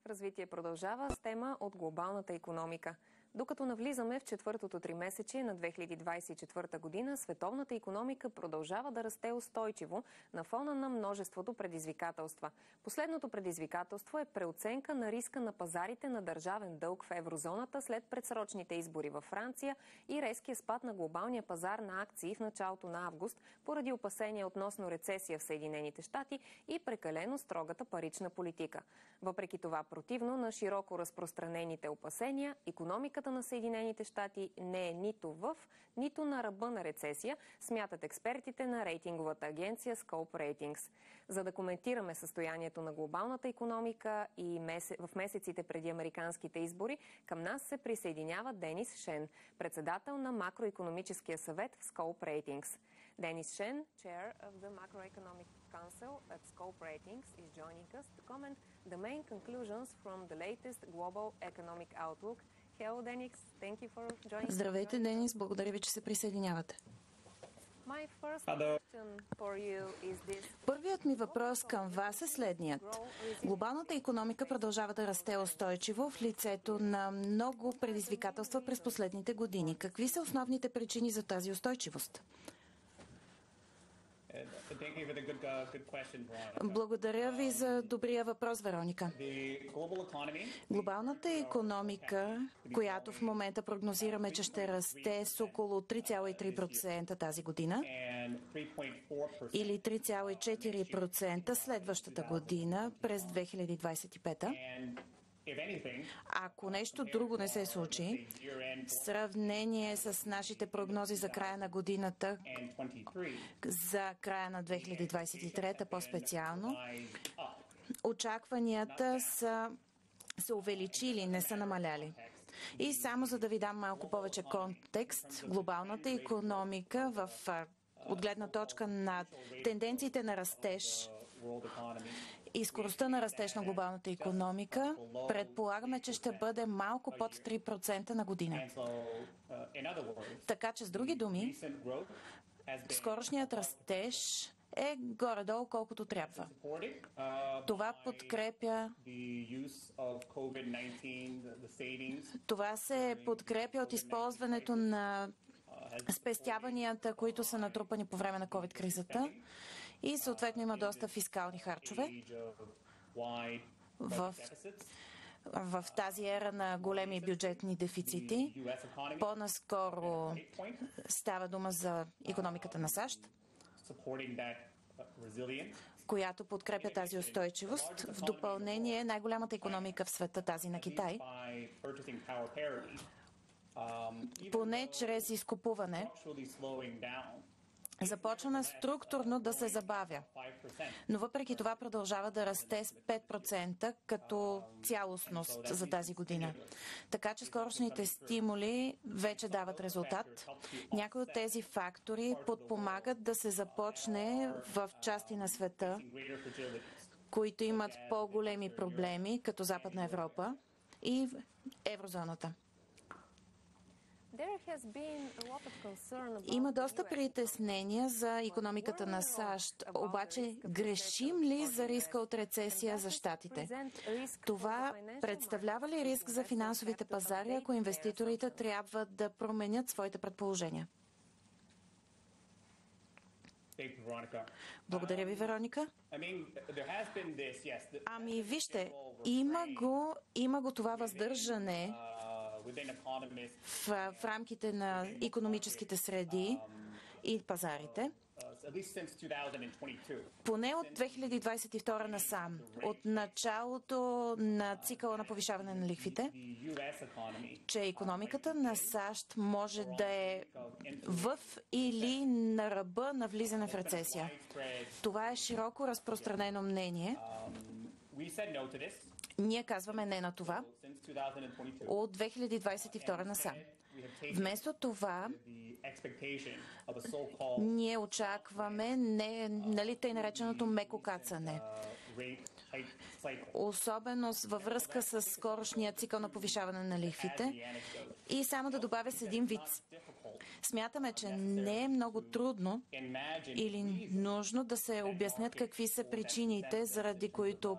Развитие продължава с тема от глобалната икономика. Докато навлизаме в четвъртото тримесечие на 2024 година, световната икономика продължава да расте устойчиво на фона на множеството предизвикателства. Последното предизвикателство е преоценка на риска на пазарите на държавен дълг в еврозоната след предсрочните избори във Франция и резкия спад на глобалния пазар на акции в началото на август поради опасения относно рецесия в Съединените щати и прекалено строгата парична политика. Въпреки това, противно на широко разпространените опасения, икономиката на Съединените щати не е нито в, нито на ръба на рецесия, смятат експертите на рейтинговата агенция Scope Ratings. За да коментираме състоянието на глобалната икономика и в месеците преди американските избори, към нас се присъединява Денис Шен, председател на макроикономическия съвет в Scope Ratings. Денис Шен, Chair of the Macroeconomic Council at Scope Ratings, is joining us to comment the main conclusions from the latest global economic outlook. Hello, Dennis. Thank you for joining. Здравейте, Денис. Благодаря ви, че се присъединявате. Първият ми въпрос към вас е следният. Глобалната икономика продължава да расте устойчиво в лицето на много предизвикателства през последните години. Какви са основните причини за тази устойчивост? Благодаря ви за добрия въпрос, Вероника. Глобалната икономика, която в момента прогнозираме, че ще расте с около 3,3% тази година или 3,4% следващата година през 2025. Ако нещо друго не се случи, в сравнение с нашите прогнози за края на годината, за края на 2023 по-специално, очакванията са се увеличили, не са намаляли. И само за да ви дам малко повече контекст, глобалната икономика от гледна точка на тенденциите на растеж и скоростта на растеж на глобалната икономика, предполагаме, че ще бъде малко под 3% на година. Така че, с други думи, скорошният растеж е горе-долу колкото трябва. Това се подкрепя от използването на спестяванията, които са натрупани по време на COVID-кризата и съответно има доста фискални харчове в тази ера на големи бюджетни дефицити. По-наскоро става дума за икономиката на САЩ, която подкрепя тази устойчивост. В допълнение, най-голямата икономика в света, тази на Китай, поне чрез изкупуване, започна структурно да се забавя. Но въпреки това продължава да расте с 5% като цялостност за тази година. Така че скорошните стимули вече дават резултат. Някои от тези фактори подпомагат да се започне в части на света, които имат по-големи проблеми, като Западна Европа и еврозоната. Има доста притеснения за икономиката на САЩ, обаче грешим ли за риска от рецесия за щатите? Това представлява ли риск за финансовите пазари, ако инвеститорите трябва да променят своите предположения? Благодаря ви, Вероника. Ами вижте, има го това въздържане в рамките на икономическите среди и пазарите. Поне от 2022 насам, от началото на цикъла на повишаване на лихвите, че икономиката на САЩ може да е в или на ръба на влизане в рецесия. Това е широко разпространено мнение. Ние казваме не на това от 2022 насам. Вместо това, ние очакваме тъй нареченото меко кацане. Особено във връзка с скорошния цикъл на повишаване на лихвите. И само да добавя с един виц. Смятаме, че не е много трудно или нужно да се обяснят какви са причините, заради които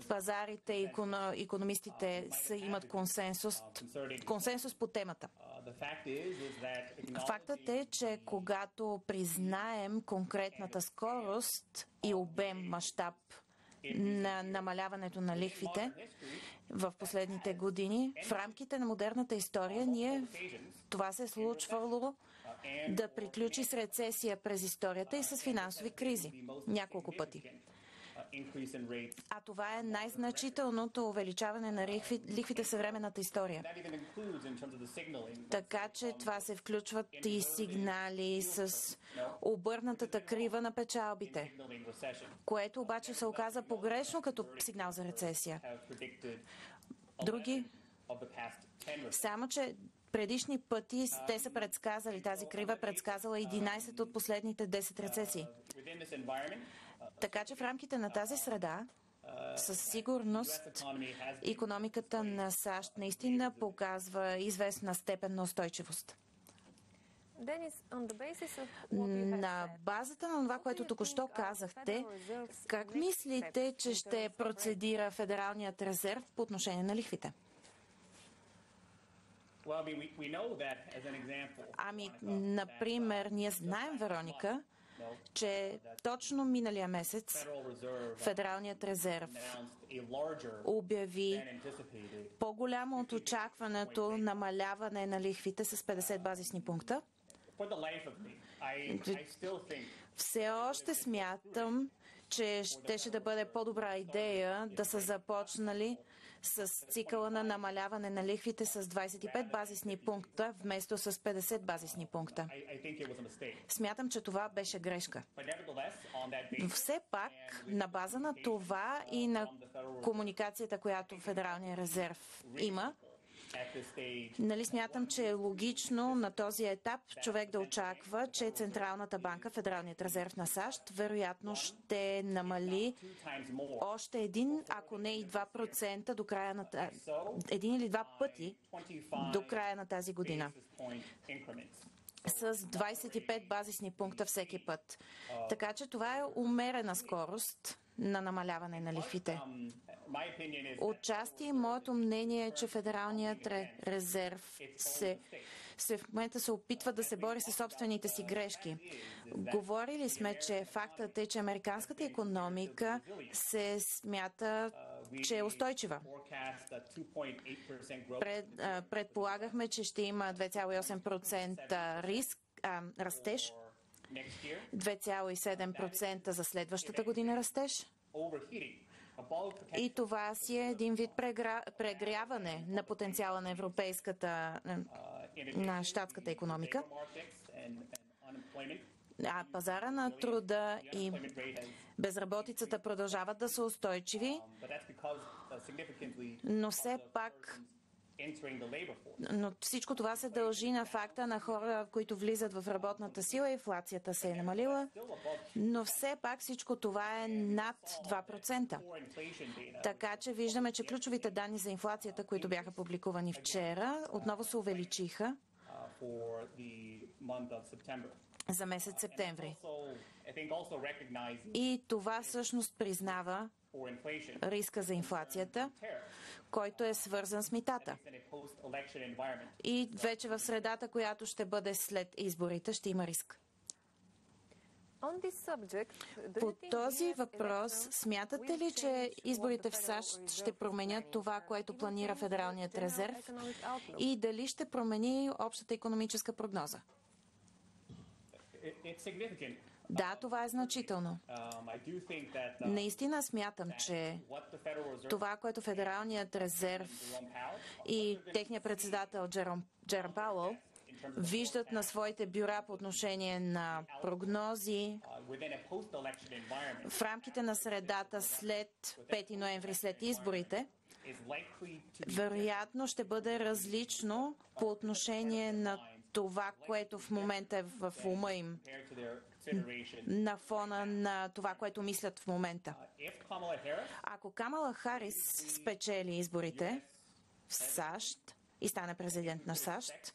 пазарите и икономистите имат консенсус по темата. Фактът е, че когато признаем конкретната скорост и обем, мащаб на намаляването на лихвите в последните години, в рамките на модерната история това се е случвало да приключи с рецесия през историята и с финансови кризи няколко пъти. А това е най-значителното увеличаване на лихвите в съвременната история. Така че това се включват и сигнали с обърнатата крива на печалбите, което обаче се оказа погрешно като сигнал за рецесия. Само че предишни пъти те са предсказали, тази крива предсказала 11 от последните 10 рецесии. Така че в рамките на тази среда, със сигурност, икономиката на САЩ наистина показва известна степен на устойчивост. На базата на това, което току-що казахте, как мислите, че ще процедира Федералният резерв по отношение на лихвите? Например, ние знаем, Вероника, че точно миналия месец Федералният резерв обяви по-голямо от очакването намаляване на лихвите с 50 базисни пункта. Все още смятам, че щеше да бъде по-добра идея да са започнали с цикъла на намаляване на лихвите с 25 базисни пункта, вместо с 50 базисни пункта. Смятам, че това беше грешка. Все пак, на база на това и на комуникацията, която Федералния резерв има, смятам, че е логично на този етап човек да очаква, че Централната банка, Федералният резерв на САЩ, вероятно ще намали още един, ако не и 2% до края на един или два пъти до края на тази година. С 25 базисни пункта всеки път. Така че това е умерена скорост на намаляване на лихвите. Отчасти моето мнение е, че Федералният резерв в момента се опитва да се бори със собствените си грешки. Говорили сме, че фактът е, че американската икономика се смята, че е устойчива. Предполагахме, че ще има 2,8% растеж, 2,7% за следващата година растеж. И това си е един вид прегряване на потенциала на на щатската икономика. А пазара на труда и безработицата продължават да са устойчиви, но все пак всичко това се дължи на факта на хора, които влизат в работната сила, инфлацията се е намалила, но все пак всичко това е над 2%. Така че виждаме, че ключовите данни за инфлацията, които бяха публикувани вчера, отново се увеличиха за месец септември. И това всъщност признава риска за инфлацията, който е свързан с митата. И вече в средата, която ще бъде след изборите, ще има риск. По този въпрос, смятате ли, че изборите в САЩ ще променят това, което планира Федералният резерв и дали ще промени общата икономическа прогноза? Да, това е значително. Наистина смятам, че това, което Федералният резерв и техният председател Джером Пауъл виждат на своите бюра по отношение на прогнози в рамките на средата след 5 ноември, след изборите, вероятно ще бъде различно по отношение на това, което в момента е в ума им, на фона на това, което мислят в момента. Ако Камала Харис спечели изборите в САЩ и стане президент на САЩ,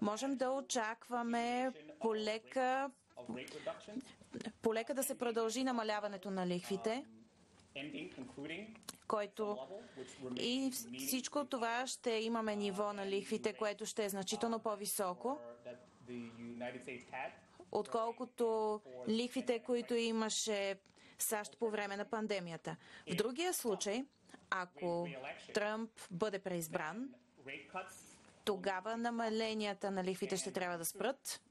можем да очакваме полека да се продължи намаляването на лихвите който и всичко това ще имаме ниво на лихвите, което ще е значително по-високо, отколкото лихвите, които имаше САЩ по време на пандемията. В другия случай, ако Тръмп бъде преизбран, тогава намаленията на лихвите ще трябва да спрат.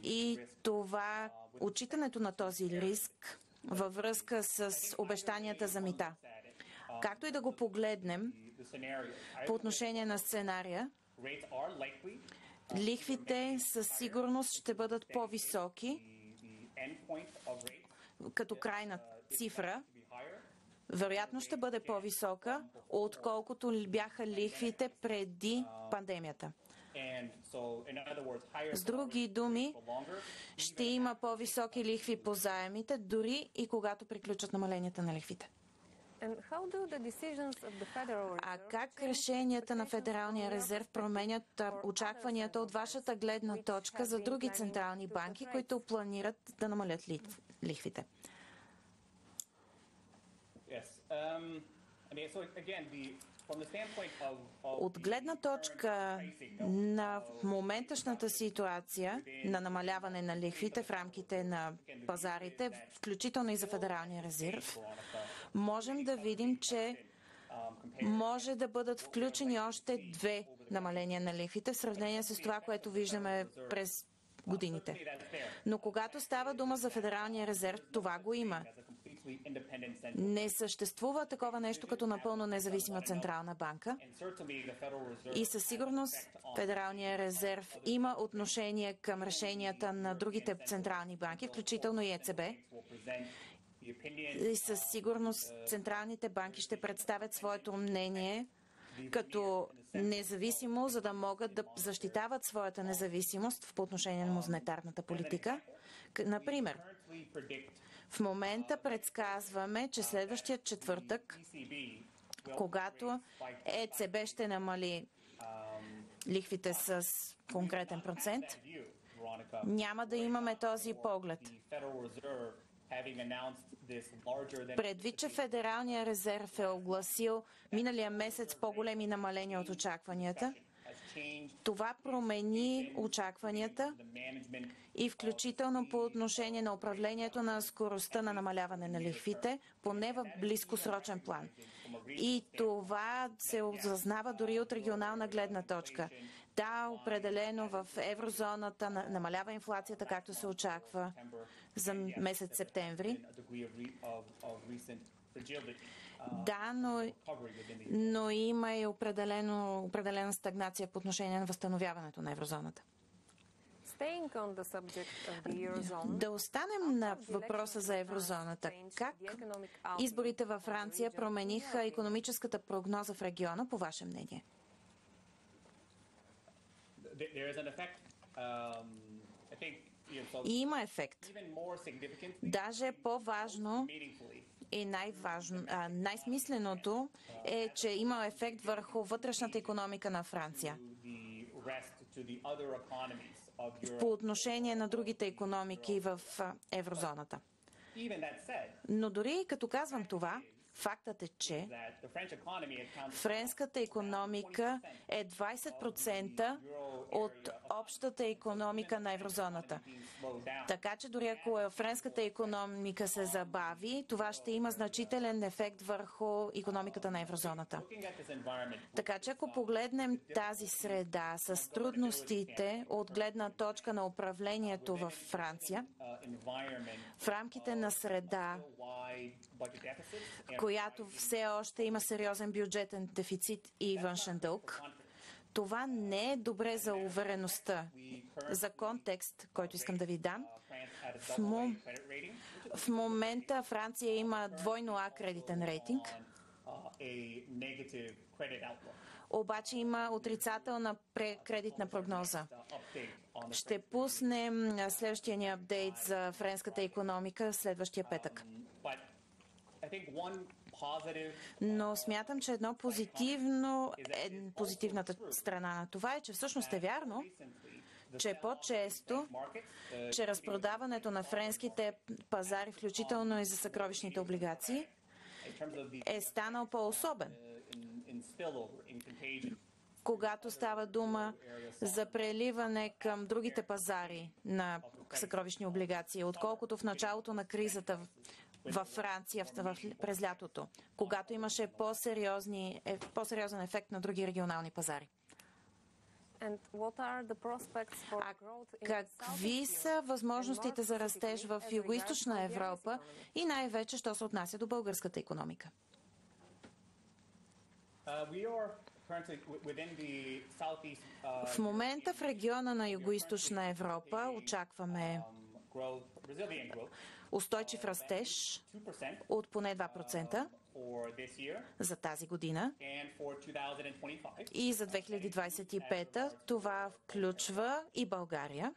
И това, отчитането на този риск във връзка с обещанията за мита. Както и да го погледнем по отношение на сценария, лихвите със сигурност ще бъдат по-високи като крайна цифра. Вероятно ще бъде по-висока, отколкото бяха лихвите преди пандемията. С други думи, ще има по-високи лихви по заемите, дори и когато приключат намаленията на лихвите. А как решенията на Федералния резерв променят очакванията от вашата гледна точка за други централни банки, които планират да намалят лихвите? От гледна точка на моменташната ситуация на намаляване на лихвите в рамките на пазарите, включително и за Федералния резерв, можем да видим, че може да бъдат включени още 2 намаления на лихвите в сравнение с това, което виждаме през годините. Но когато става дума за Федералния резерв, това го има. Не съществува такова нещо като напълно независима централна банка и със сигурност Федералния резерв има отношение към решенията на другите централни банки, включително и ЕЦБ. И със сигурност централните банки ще представят своето мнение като независимо, за да могат да защитават своята независимост по отношение на монетарната политика. Например, в момента предсказваме, че следващия четвъртък, когато ЕЦБ ще намали лихвите с конкретен процент, няма да имаме този поглед. Предвид, че Федералния резерв е огласил миналия месец по-големи намаления от очакванията, това промени очакванията и включително по отношение на управлението на скоростта на намаляване на лихвите, поне в близкосрочен план. И това се осъзнава дори от регионална гледна точка. Да, определено в еврозоната намалява инфлацията, както се очаква за месец септември. Да, но има и определена стагнация по отношение на възстановяването на еврозоната. Да останем на въпроса за еврозоната. Как изборите във Франция промениха икономическата прогноза в региона, по ваше мнение? И има ефект. Даже по-важно и най-смисленото е, че има ефект върху вътрешната икономика на Франция. По отношение на другите икономики в еврозоната. Но дори като казвам това, фактът е, че френската икономика е 20% от общата икономика на еврозоната. Така че дори ако френската икономика се забави, това ще има значителен ефект върху икономиката на еврозоната. Така че ако погледнем тази среда с трудностите от гледна точка на управлението в Франция, в рамките на среда, която все още има сериозен бюджетен дефицит и външен дълг, това не е добре за увереността. За контекст, който искам да ви дам, в момента Франция има двойно А кредитен рейтинг, обаче има отрицателна кредитна прогноза. Ще пуснем следващия ни апдейт за френската икономика следващия петък. Но смятам, че позитивната страна на това е, че всъщност е вярно, че по-често, че разпродаването на френските пазари, включително и за съкровищните облигации, е станал по-особен. Когато става дума за преливане към другите пазари на съкровищни облигации, отколкото в началото на кризата във Франция през лятото, когато имаше по-сериозен ефект на други регионални пазари. Какви са възможностите за растеж в Югоизточна Европа и най-вече, що се отнася до българската икономика? В момента в региона на Югоизточна Европа очакваме устойчив растеж от поне 2% за тази година и за 2025. Това включва и България.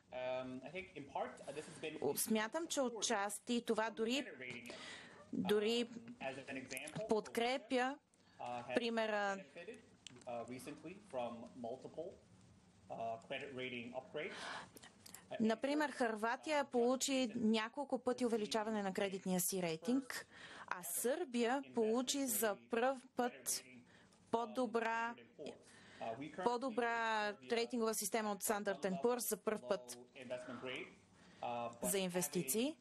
Смятам, че отчасти това дори подкрепя примера. Например, Хърватия получи няколко пъти увеличаване на кредитния си рейтинг, а Сърбия получи за пръв път по-добра рейтингова система от Standard & Poor's за пръв път за инвестиции.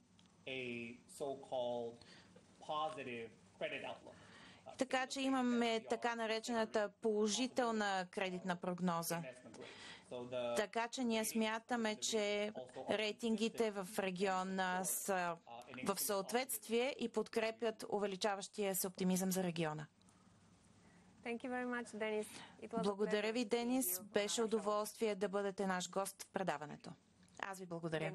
Така че имаме така наречената положителна кредитна прогноза. Така че ние смятаме, че рейтингите в региона са в съответствие и подкрепят увеличаващия се оптимизъм за региона. Благодаря ви, Денис. Беше удоволствие да бъдете наш гост в предаването. Аз ви благодаря.